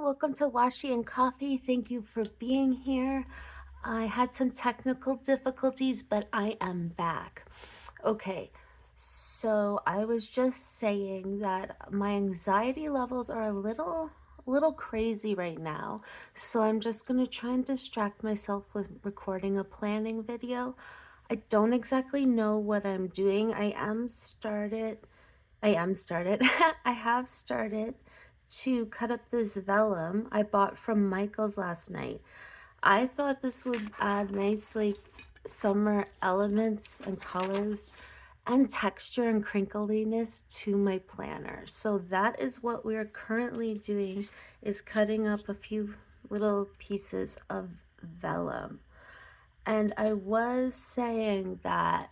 welcome to Washi and Coffee. Thank you for being here. I had some technical difficulties, but I am back. Okay, so I was just saying that my anxiety levels are a little crazy right now. So I'm just going to try and distract myself with recording a planning video. I don't exactly know what I'm doing. I have started to cut up this vellum I bought from Michael's last night. I thought this would add nice like summer elements and colors and texture and crinkliness to my planner. So that is what we're currently doing, is cutting up a few little pieces of vellum. And I was saying that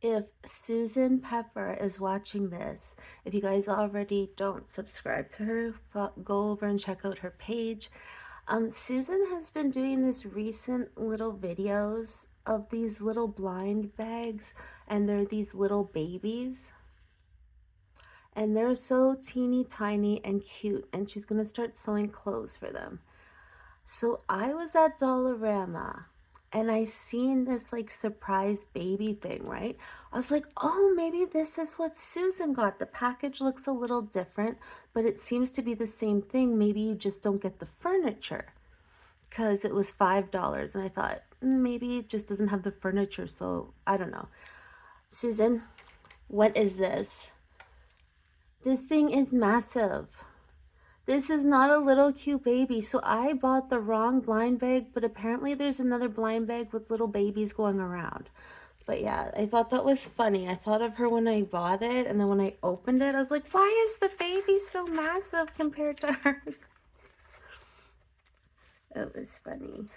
if Susan Pepper is watching this, if you guys already don't subscribe to her, go over and check out her page. Susan has been doing this recent little videos of these little blind bags, and they're these little babies. And they're so teeny tiny and cute, and she's gonna start sewing clothes for them. So I was at Dollarama and I seen this like surprise baby thing, right? I was like, oh, maybe this is what Susan got. The package looks a little different, but it seems to be the same thing. Maybe you just don't get the furniture, because it was $5. And I thought, maybe it just doesn't have the furniture. So I don't know. Susan, what is this? This thing is massive. This is not a little cute baby. So I bought the wrong blind bag, but apparently there's another blind bag with little babies going around. But yeah, I thought that was funny. I thought of her when I bought it, and then when I opened it, I was like, why is the baby so massive compared to hers? It was funny.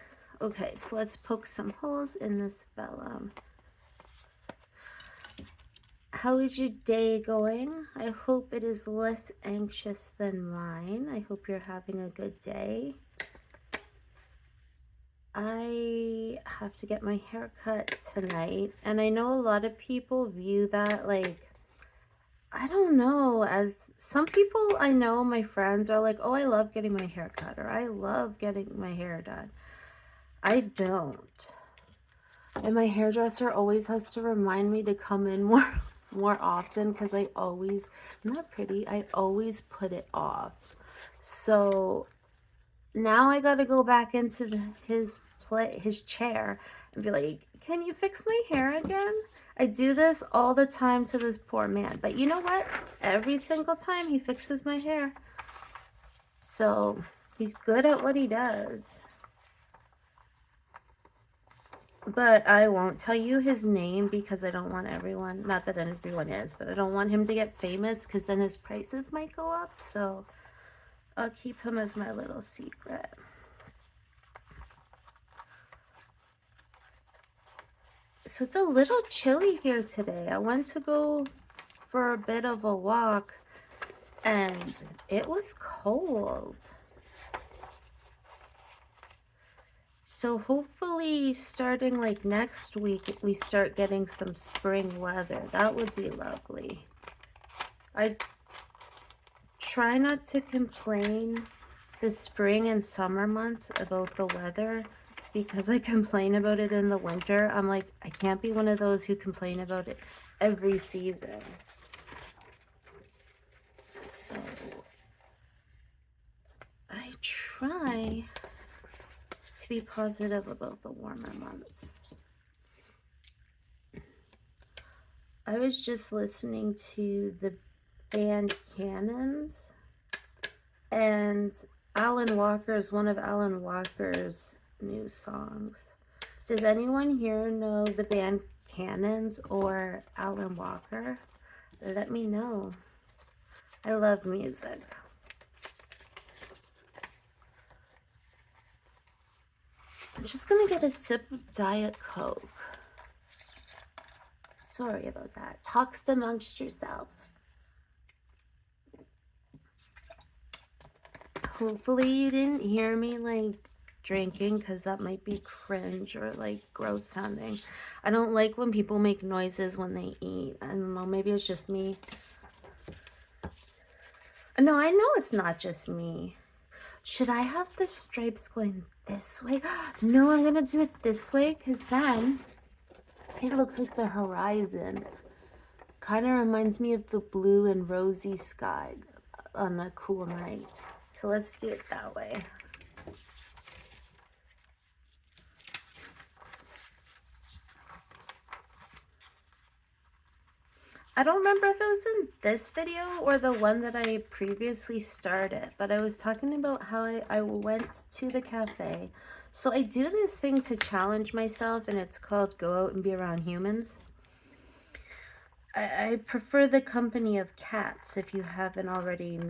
Okay, so let's poke some holes in this vellum. How is your day going? I hope it is less anxious than mine. I hope you're having a good day. I have to get my hair cut tonight, and I know a lot of people view that like, I don't know, as some people I know, my friends are like, oh, I love getting my hair cut, or I love getting my hair done. I don't. And my hairdresser always has to remind me to come in more often, because I always, not pretty, I always put it off. So now I got to go back into his chair and be like, can you fix my hair again? I do this all the time to this poor man, but you know what? Every single time he fixes my hair. So he's good at what he does. But I won't tell you his name, because I don't want everyone, not that everyone is, but I don't want him to get famous, because then his prices might go up. So I'll keep him as my little secret. So it's a little chilly here today. I went to go for a bit of a walk, and it was cold. So hopefully starting like next week, we start getting some spring weather. That would be lovely. I try not to complain the spring and summer months about the weather, because I complain about it in the winter. I'm like, I can't be one of those who complain about it every season. So I try to be positive about the warmer months. I was just listening to the band Cannons, and Alan Walker is one of Alan Walker's new songs. Does anyone here know the band Cannons or Alan Walker? Let me know. I love music. I'm just gonna get a sip of Diet Coke. Sorry about that. Talks amongst yourselves. Hopefully you didn't hear me like drinking, because that might be cringe or like gross sounding. I don't like when people make noises when they eat. I don't know, maybe it's just me. No, I know it's not just me. Should I have the stripes going this way? No, I'm gonna do it this way because then it looks like the horizon. Kind of reminds me of the blue and rosy sky on a cool night. So let's do it that way. I don't remember if it was in this video or the one that I previously started, but I was talking about how I went to the cafe. So I do this thing to challenge myself, and it's called Go Out and Be Around Humans. I prefer the company of cats, if you haven't already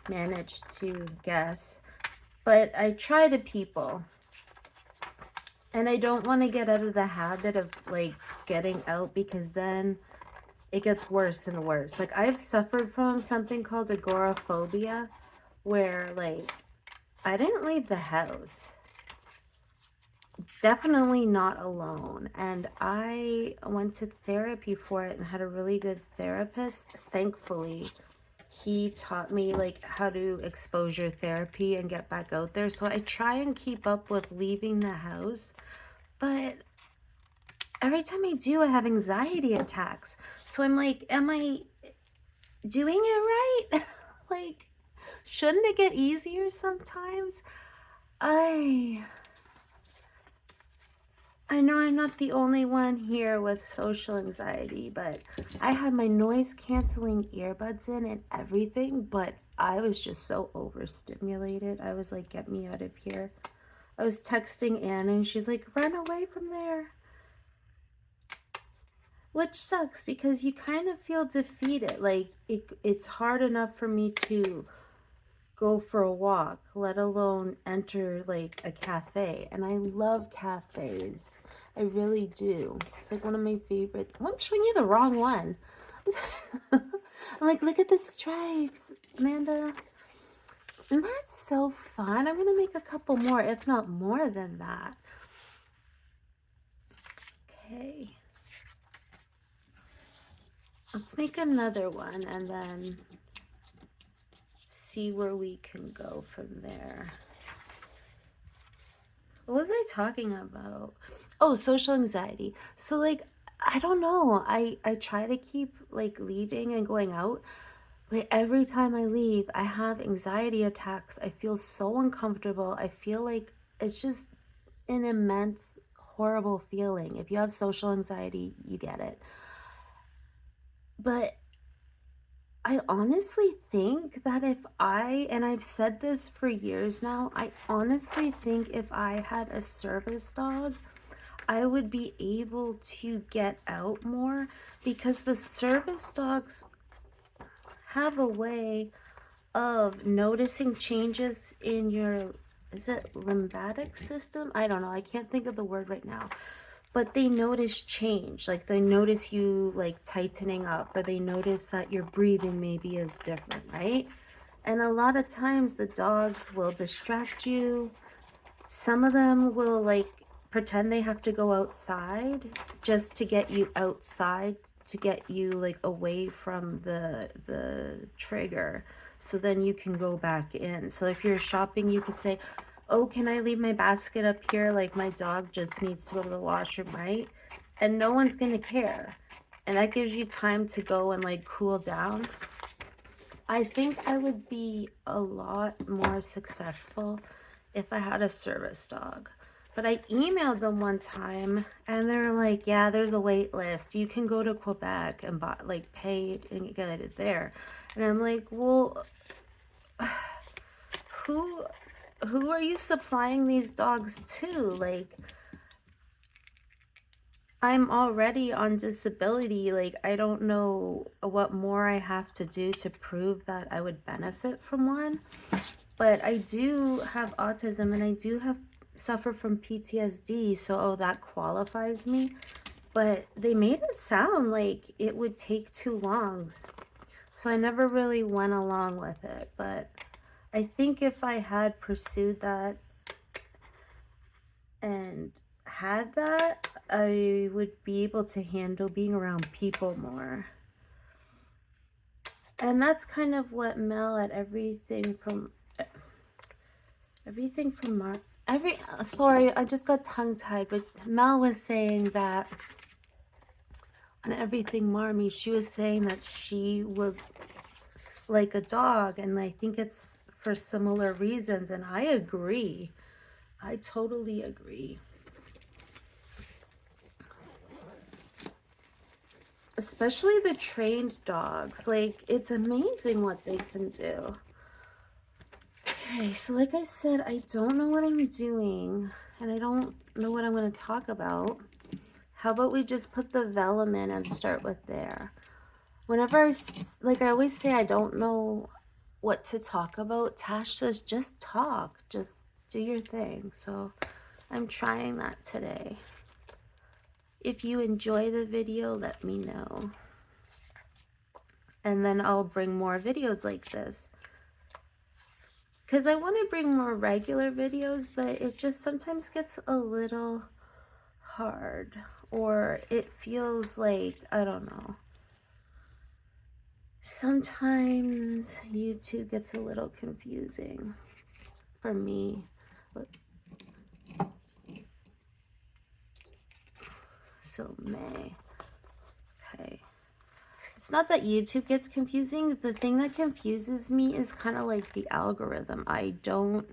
managed to guess. But I try to people. And I don't want to get out of the habit of like getting out, because then it gets worse and worse. Like, I've suffered from something called agoraphobia, where like I didn't leave the house. Definitely not alone. And I went to therapy for it and had a really good therapist. Thankfully, he taught me like how to exposure therapy and get back out there. So I try and keep up with leaving the house. But every time I do, I have anxiety attacks. So I'm like, am I doing it right? Like, shouldn't it get easier sometimes? I know I'm not the only one here with social anxiety, but I had my noise canceling earbuds in and everything, but I was just so overstimulated. I was like, get me out of here. I was texting Anna and she's like, run away from there. Which sucks because you kind of feel defeated. Like, it's hard enough for me to go for a walk, let alone enter like a cafe. And I love cafes. I really do. It's like one of my favorite. Oh, I'm showing you the wrong one. I'm like, look at the stripes, Amanda. And that's so fun. I'm gonna make a couple more, if not more than that. Okay. Let's make another one and then see where we can go from there. What was I talking about? Oh, social anxiety. So like, I don't know. I try to keep like leaving and going out, but every time I leave, I have anxiety attacks. I feel so uncomfortable. I feel like it's just an immense horrible feeling. If you have social anxiety, you get it. But I honestly think that and I've said this for years now, I honestly think if I had a service dog, I would be able to get out more, because the service dogs have a way of noticing changes in your, is it lymphatic system? I don't know. I can't think of the word right now. But they notice change. Like, they notice you like tightening up, or they notice that your breathing maybe is different, right? And a lot of times the dogs will distract you. Some of them will like pretend they have to go outside just to get you outside, to get you like away from the trigger, so then you can go back in. So if you're shopping, you could say, oh, can I leave my basket up here? Like, my dog just needs to go to the washroom, right? And no one's gonna care. And that gives you time to go and like cool down. I think I would be a lot more successful if I had a service dog. But I emailed them one time and they're like, yeah, there's a wait list. You can go to Quebec and buy, like, pay it and get it there. And I'm like, well, who are you supplying these dogs to? Like, I'm already on disability. Like, I don't know what more I have to do to prove that I would benefit from one. But I do have autism and I do suffer from PTSD, so that qualifies me. But they made it sound like it would take too long, so I never really went along with it. But I think if I had pursued that and had that, I would be able to handle being around people more. And that's kind of what Mel at sorry, I just got tongue-tied, but Mel was saying that on Everything Marmy, she was saying that she would like a dog, and I think it's for similar reasons, and I agree. I totally agree. Especially the trained dogs. Like, it's amazing what they can do. Okay, so like I said, I don't know what I'm doing, and I don't know what I'm going to talk about. How about we just put the vellum in and start with there? Whenever I always say I don't know what to talk about, Tash says just talk, just do your thing. So I'm trying that today. If you enjoy the video, let me know. And then I'll bring more videos like this. Because I want to bring more regular videos, but it just sometimes gets a little hard. Or it feels like, I don't know. Sometimes YouTube gets a little confusing for me. So May. Okay. It's not that YouTube gets confusing. The thing that confuses me is kind of like the algorithm. I don't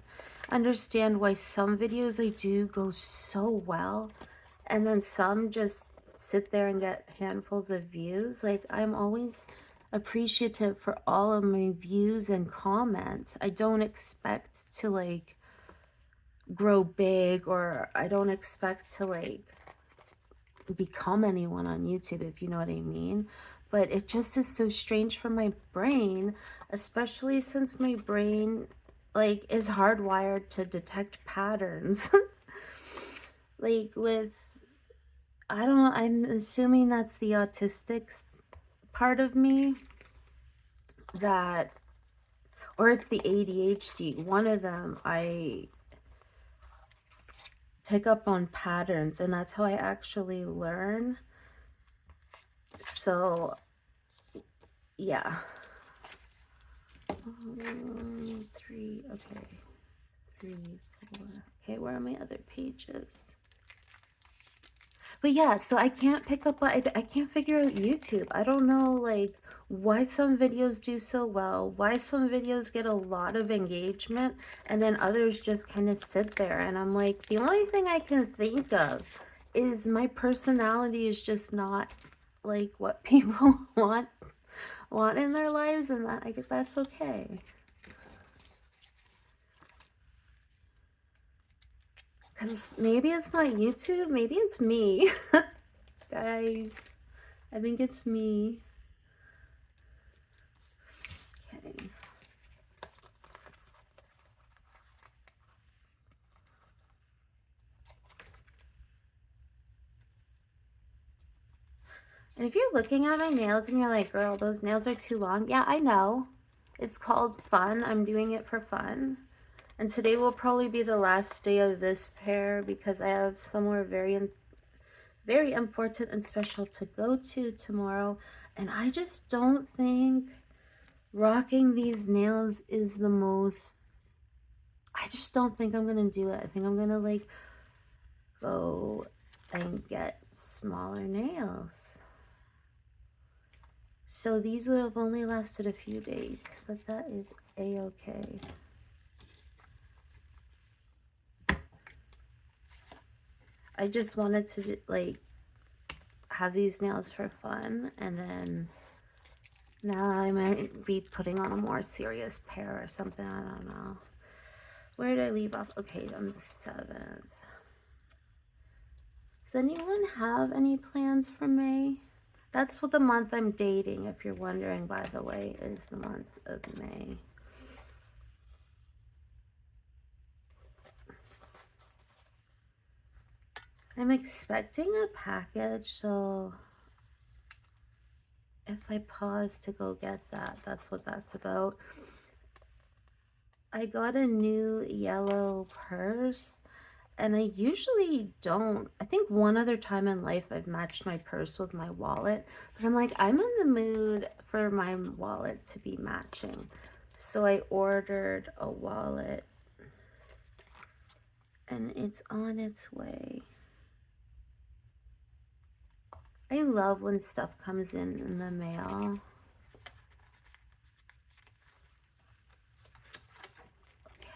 understand why some videos I do go so well and then some just sit there and get handfuls of views. Like, I'm always appreciative for all of my views and comments. I don't expect to like grow big, or I don't expect to like become anyone on YouTube, if you know what I mean. But it just is so strange for my brain, especially since my brain like is hardwired to detect patterns. Like with, I don't know, I'm assuming that's the autistic part of me, that, or it's the ADHD. One of them, I pick up on patterns, and that's how I actually learn. So yeah. 3, okay. 3, 4. Okay, where are my other pages? But yeah, so I can't pick up, I can't figure out YouTube. I don't know, like, why some videos do so well, why some videos get a lot of engagement, and then others just kind of sit there. And I'm like, the only thing I can think of is my personality is just not like what people want in their lives, and that that's okay. Because maybe it's not YouTube, maybe it's me. Guys, I think it's me. Okay. And if you're looking at my nails and you're like, girl, those nails are too long. Yeah, I know. It's called fun. I'm doing it for fun. And today will probably be the last day of this pair because I have somewhere very important and special to go to tomorrow. And I just don't think rocking these nails is the most, I just don't think I'm going to do it. I think I'm going to like go and get smaller nails. So these would have only lasted a few days, but that is a-okay. I just wanted to like have these nails for fun, and then now I might be putting on a more serious pair or something. I don't know. Where did I leave off? Okay, on the 7th. Does anyone have any plans for May? That's what the month I'm dating, if you're wondering, by the way, is the month of May. I'm expecting a package, so if I pause to go get that, that's what that's about. I got a new yellow purse, And I usually don't. I think one other time in life I've matched my purse with my wallet, but I'm like, I'm in the mood for my wallet to be matching. So I ordered a wallet and it's on its way. I love when stuff comes in the mail.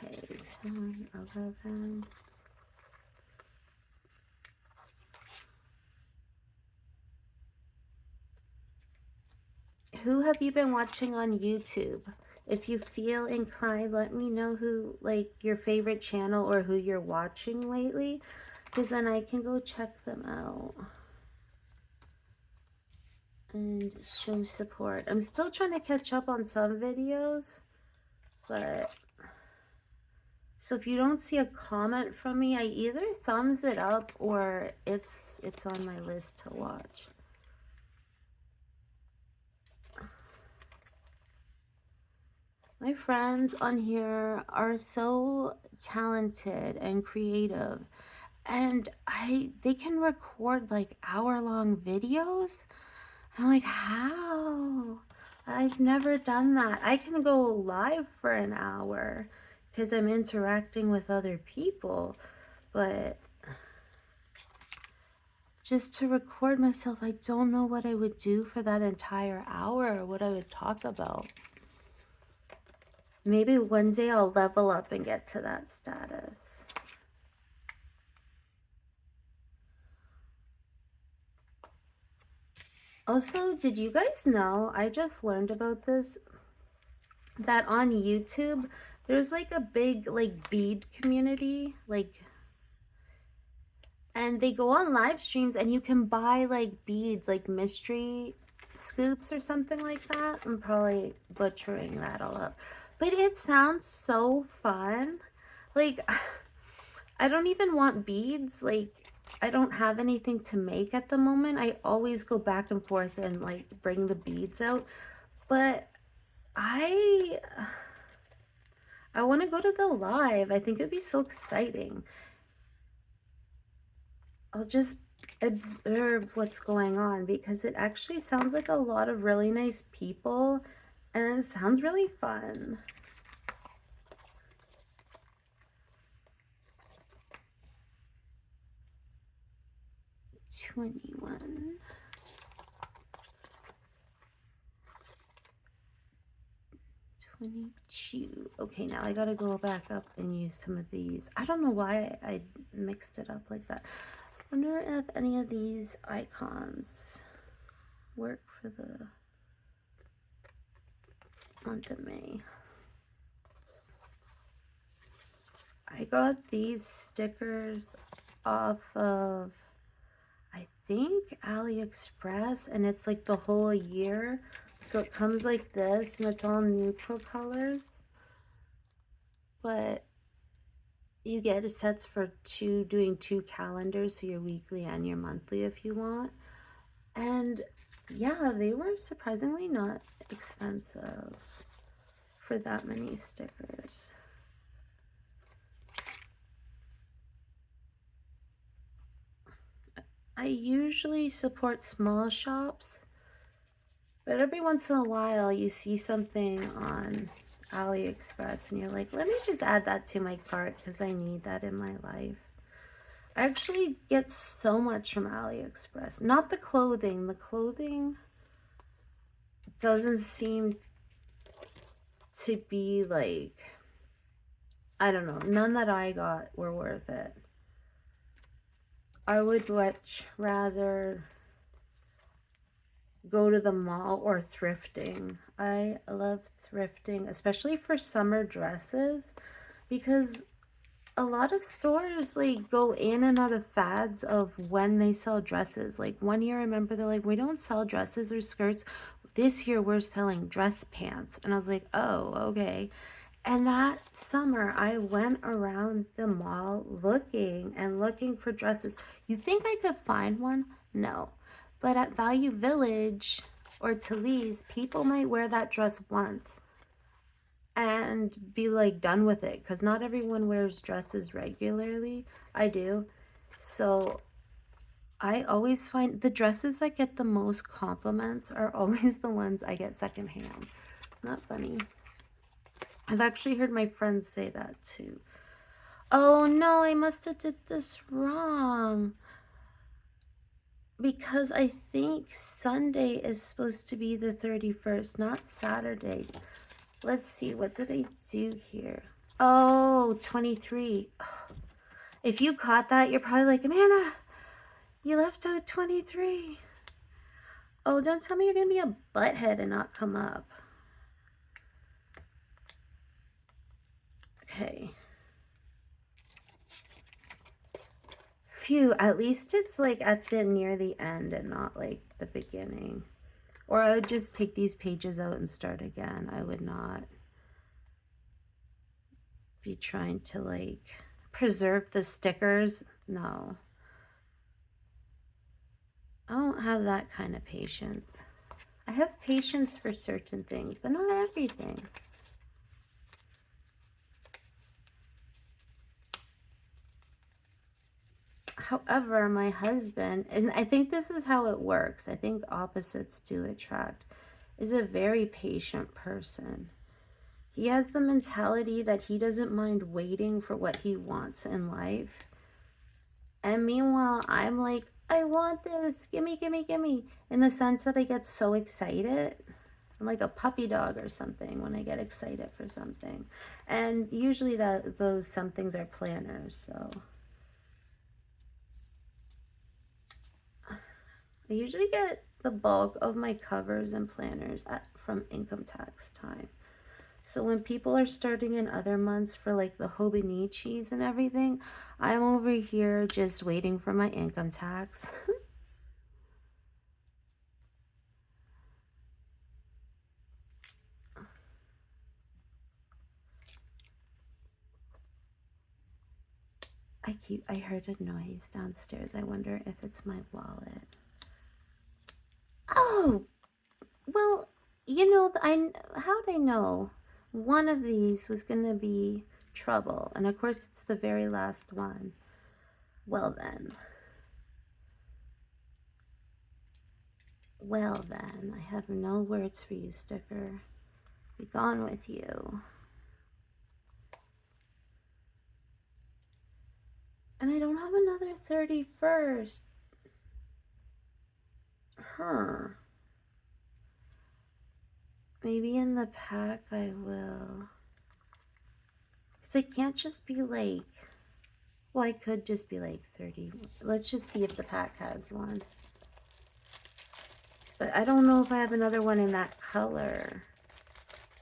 Okay, 10, 11. Who have you been watching on YouTube? If you feel inclined, let me know who, like, your favorite channel or who you're watching lately, because then I can go check them out and show support. I'm still trying to catch up on some videos, but so if you don't see a comment from me, I either thumbs it up or it's on my list to watch. My friends on here are so talented and creative, and they can record like hour-long videos. I'm like, how? I've never done that. I can go live for an hour because I'm interacting with other people, but just to record myself, I don't know what I would do for that entire hour or what I would talk about. Maybe one day I'll level up and get to that status. Also, did you guys know, I just learned about this, that on YouTube, there's like a big like bead community, like, and they go on live streams and you can buy like beads, like mystery scoops or something like that. I'm probably butchering that all up, but it sounds so fun. Like, I don't even want beads. Like, I don't have anything to make at the moment. I always go back and forth and like bring the beads out, but I want to go to the live. I think it'd be so exciting. I'll just observe what's going on because it actually sounds like a lot of really nice people and it sounds really fun. $21. 22. Okay, now I gotta go back up and use some of these. I don't know why I mixed it up like that. I wonder if any of these icons work for the month of May. I got these stickers off of, I think, AliExpress, and it's like the whole year. So it comes like this, and it's all neutral colors. But you get sets for doing 2 calendars, so your weekly and your monthly if you want. And yeah, they were surprisingly not expensive for that many stickers. I usually support small shops, but every once in a while you see something on AliExpress and you're like, let me just add that to my cart because I need that in my life. I actually get so much from AliExpress. Not the clothing. The clothing doesn't seem to be like, I don't know, none that I got were worth it. I would much rather go to the mall or thrifting. I love thrifting, especially for summer dresses, because a lot of stores like go in and out of fads of when they sell dresses. Like one year, I remember they're like, we don't sell dresses or skirts. This year we're selling dress pants. And I was like, oh, okay. And that summer, I went around the mall looking and looking for dresses. You think I could find one? No. But at Value Village or Talise, people might wear that dress once. and be like done with it, because not everyone wears dresses regularly. I do. So I always find the dresses that get the most compliments are always the ones I get secondhand. Not funny. I've actually heard my friends say that too. Oh no, I must have did this wrong. Because I think Sunday is supposed to be the 31st, not Saturday. Let's see, what did I do here? Oh, 23. If you caught that, you're probably like, Amanda, you left out 23. Oh, don't tell me you're going to be a butthead and not come up. Okay. Phew, at least it's like at the near the end and not like the beginning. Or I would just take these pages out and start again. I would not be trying to like preserve the stickers. No. I don't have that kind of patience. I have patience for certain things, but not everything. However, my husband, and I think this is how it works, I think opposites do attract, is a very patient person. He has the mentality that he doesn't mind waiting for what he wants in life. And meanwhile, I'm like, I want this, gimme, gimme, gimme. In the sense that I get so excited. I'm like a puppy dog or something when I get excited for something. And usually those somethings are planners, so. I usually get the bulk of my covers and planners from income tax time. So when people are starting in other months for like the Hobonichis and everything, I'm over here just waiting for my income tax. I heard a noise downstairs. I wonder if it's my wallet. Oh, well, you know, how'd I know one of these was going to be trouble? And of course, it's the very last one. Well then. Well then, I have no words for you, sticker. Be gone with you. And I don't have another 31st. Huh. Maybe in the pack I will. Because I can't just be like, well, I could just be like 30. Let's just see if the pack has one. But I don't know if I have another one in that color.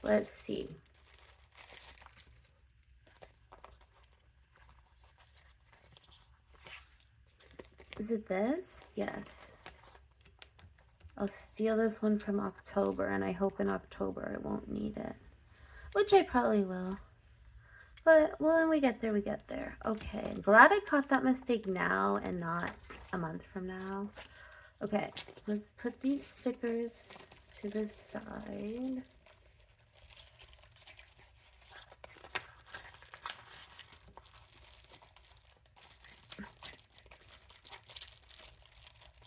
Let's see. Is it this? Yes. I'll steal this one from October, and I hope in October I won't need it. Which I probably will. But, well, when we get there, we get there. Okay, I'm glad I caught that mistake now and not a month from now. Okay, let's put these stickers to the side.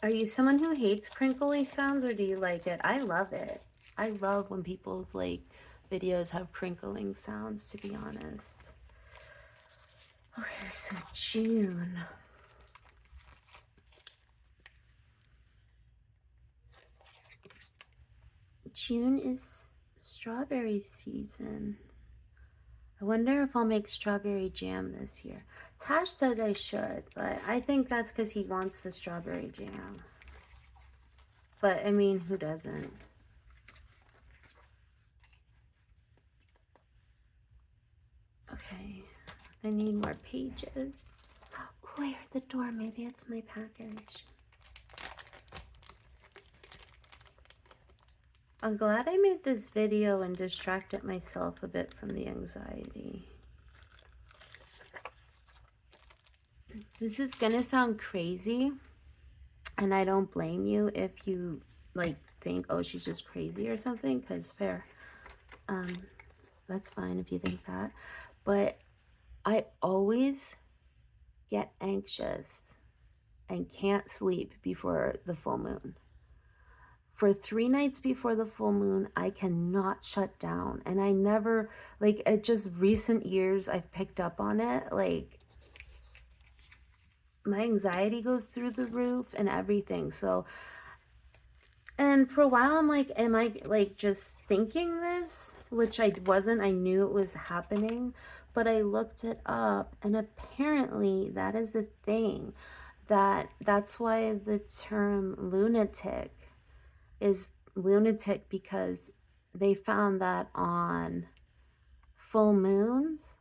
Are you someone who hates crinkly sounds, or do you like it? I love it. I love when people's like videos have crinkling sounds, to be honest. Okay, so June. June is strawberry season. I wonder if I'll make strawberry jam this year. Tash said I should, but I think that's because he wants the strawberry jam. But, I mean, who doesn't? Okay, I need more pages. Oh, I heard the door. Maybe it's my package. I'm glad I made this video and distracted myself a bit from the anxiety. This is gonna sound crazy, and I don't blame you if you like think, oh, she's just crazy or something, because fair. That's fine if you think that. But I always get anxious and can't sleep before the full moon. For 3 nights before the full moon, I cannot shut down. And I never, like, it just recent years, I've picked up on it. Like, my anxiety goes through the roof and everything. So, and for a while, I'm like, am I like just thinking this? Which I wasn't. I knew it was happening, but I looked it up, and apparently that is a thing. That's why the term lunatic is lunatic, because they found that on full moons,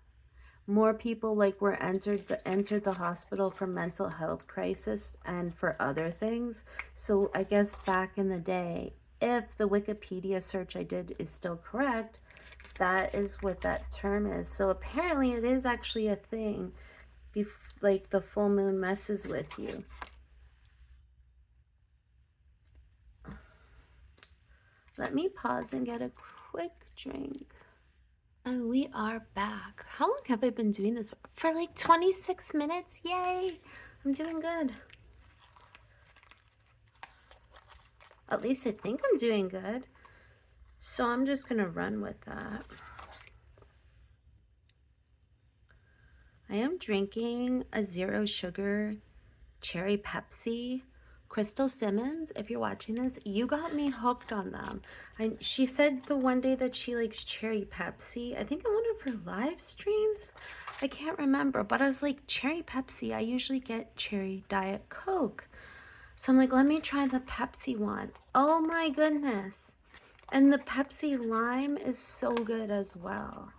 more people like were entered the hospital for mental health crisis and for other things. So I guess back in the day, if the Wikipedia search I did is still correct, that is what that term is. So apparently it is actually a thing. Like the full moon messes with you. Let me pause and get a quick drink. And we are back. How long have I been doing this for? Like 26 minutes? Yay! I'm doing good. At least I think I'm doing good. So I'm just gonna run with that. I am drinking a 0 sugar cherry Pepsi. Crystal Simmons, if you're watching this, you got me hooked on them. She said the one day that she likes cherry Pepsi. I think in one of her live streams. I can't remember, but I was like, cherry Pepsi. I usually get cherry Diet Coke. So I'm like, let me try the Pepsi one. Oh my goodness. And the Pepsi Lime is so good as well.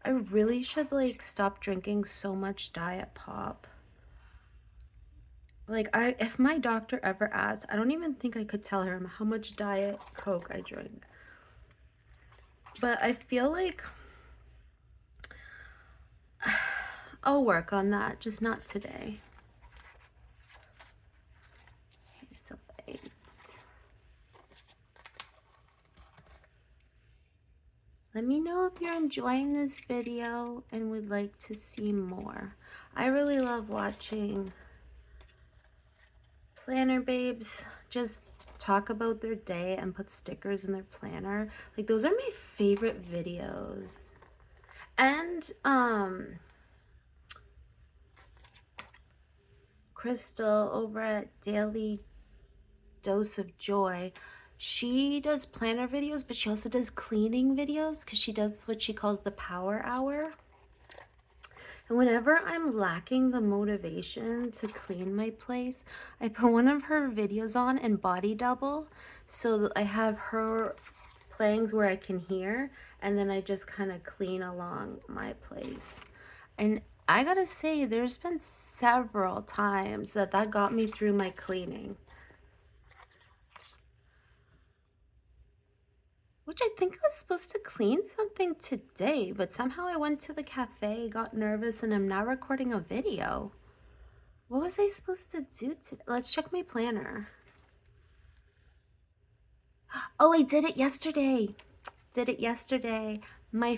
I really should like stop drinking so much Diet Pop. Like, if my doctor ever asked, I don't even think I could tell her how much Diet Coke I drink. But I feel like I'll work on that, just not today. Okay, so 8. Let me know if you're enjoying this video and would like to see more. I really love watching planner babes just talk about their day and put stickers in their planner. Like, those are my favorite videos. And Crystal over at Daily Dose of Joy, she does planner videos, but she also does cleaning videos because she does what she calls the power hour. And whenever I'm lacking the motivation to clean my place, I put one of her videos on and body double. So I have her playing where I can hear, and then I just kind of clean along my place. And I gotta say, there's been several times that got me through my cleaning. Which I think I was supposed to clean something today, but somehow I went to the cafe, got nervous, and I'm now recording a video. What was I supposed to do today? Let's check my planner. Oh, I did it yesterday. Did it yesterday. My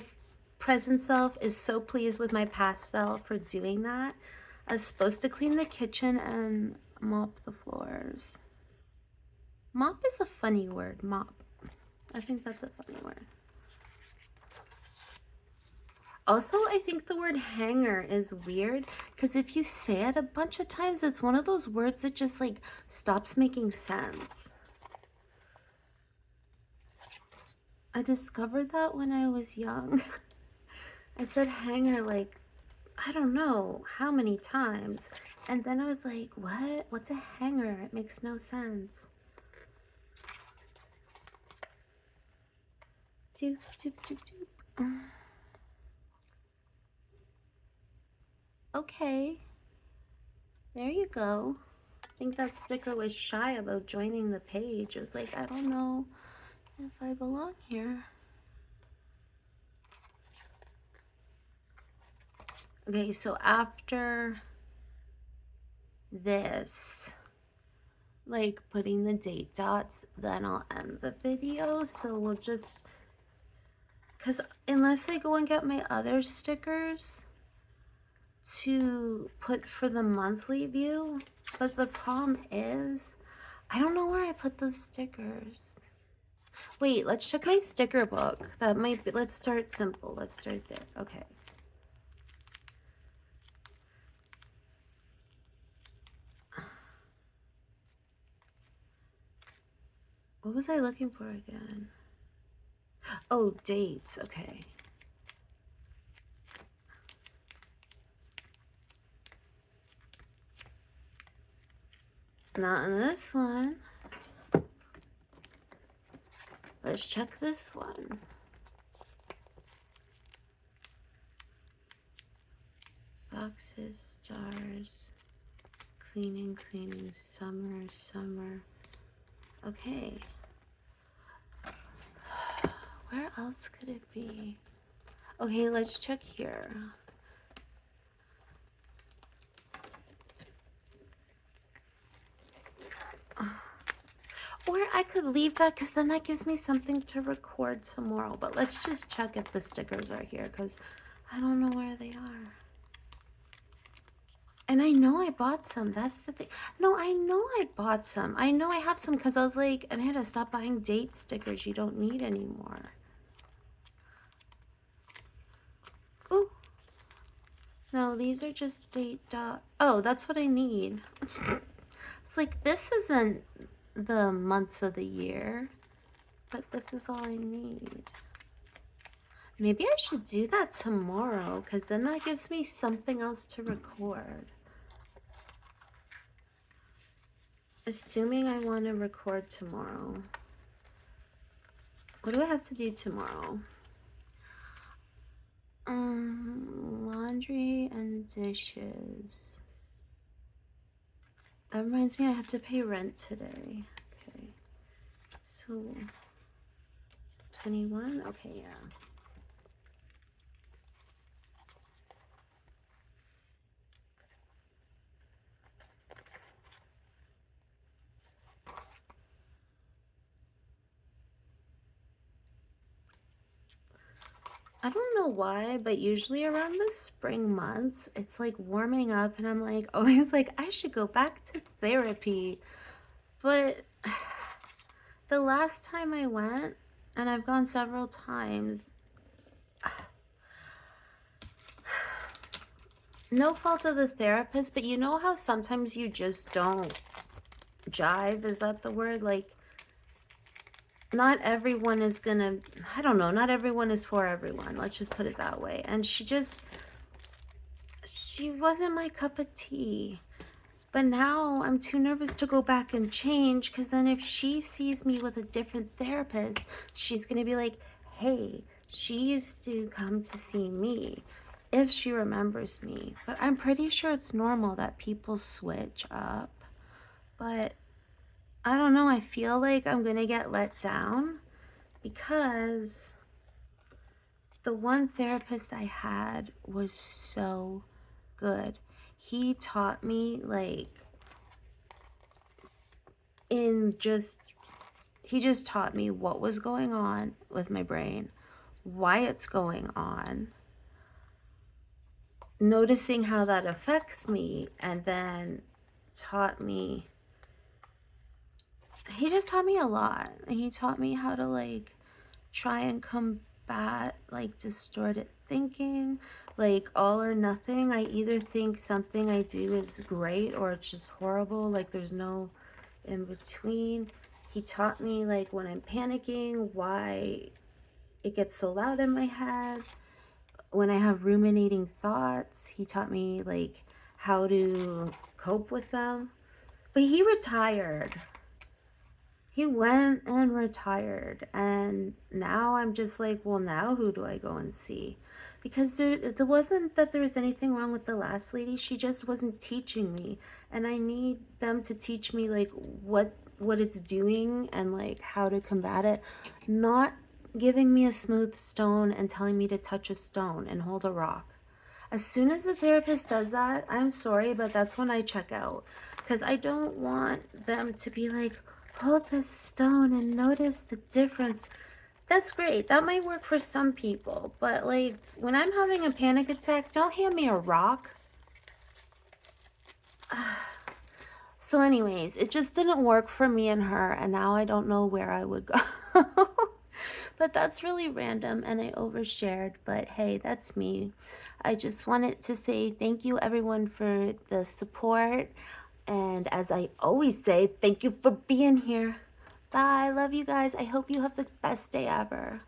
present self is so pleased with my past self for doing that. I was supposed to clean the kitchen and mop the floors. Mop is a funny word, mop. I think that's a funny word. Also, I think the word hanger is weird because if you say it a bunch of times, it's one of those words that just like stops making sense. I discovered that when I was young. I said hanger like, I don't know how many times. And then I was like, what? What's a hanger? It makes no sense. Doop, doop, doop, doop. Okay. There you go. I think that sticker was shy about joining the page. It was like, I don't know if I belong here. Okay, so after this, like putting the date dots, then I'll end the video. So we'll just Because unless I go and get my other stickers to put for the monthly view, but the problem is I don't know where I put those stickers. Wait, let's check my sticker book. That might be, let's start simple. Let's start there. Okay. What was I looking for again? Oh, dates. Okay. Not in this one. Let's check this one. Boxes, stars, cleaning, cleaning, summer, summer. Okay. Where else could it be? Okay, let's check here. Or I could leave that because then that gives me something to record tomorrow. But let's just check if the stickers are here because I don't know where they are. And I know I bought some. That's the thing. No, I know I bought some. I know I have some because I was like, Amanda, stop buying date stickers you don't need anymore. Ooh. No, these are just date dot. Oh, that's what I need. It's like, this isn't the months of the year, but this is all I need. Maybe I should do that tomorrow because then that gives me something else to record. Assuming I want to record tomorrow. What do I have to do tomorrow? Laundry and dishes. That reminds me I have to pay rent today. Okay. So 21? Okay, yeah. I don't know why, but usually around the spring months, it's like warming up and I'm like always like I should go back to therapy. But the last time I went, and I've gone several times, no fault of the therapist, but you know how sometimes you just don't jive? Is that the word? Like, not everyone is gonna, I don't know, not everyone is for everyone. Let's just put it that way. And she wasn't my cup of tea. But now I'm too nervous to go back and change because then if she sees me with a different therapist, she's gonna be like, hey, she used to come to see me, if she remembers me. But I'm pretty sure it's normal that people switch up. But I don't know, I feel like I'm gonna get let down because the one therapist I had was so good. He taught me like he just taught me what was going on with my brain, why it's going on, noticing how that affects me, and then he just taught me a lot. And he taught me how to like try and combat like distorted thinking, like all or nothing. I either think something I do is great or it's just horrible, like there's no in between. He taught me like when I'm panicking, why it gets so loud in my head. When I have ruminating thoughts, he taught me like how to cope with them. But he retired. He went and retired, and now I'm just like, well, now who do I go and see? Because there wasn't that there was anything wrong with the last lady. She just wasn't teaching me, and I need them to teach me like what it's doing and like how to combat it, not giving me a smooth stone and telling me to touch a stone and hold a rock. As soon as the therapist does that, I'm sorry, but that's when I check out. Because I don't want them to be like, hold this stone and notice the difference. That's great. That might work for some people, but like when I'm having a panic attack, don't hand me a rock. So anyways, it just didn't work for me and her, and now I don't know where I would go. But that's really random and I overshared, but hey, that's me. I just wanted to say thank you everyone for the support, and as I always say, thank you for being here. Bye. Love you guys. I hope you have the best day ever.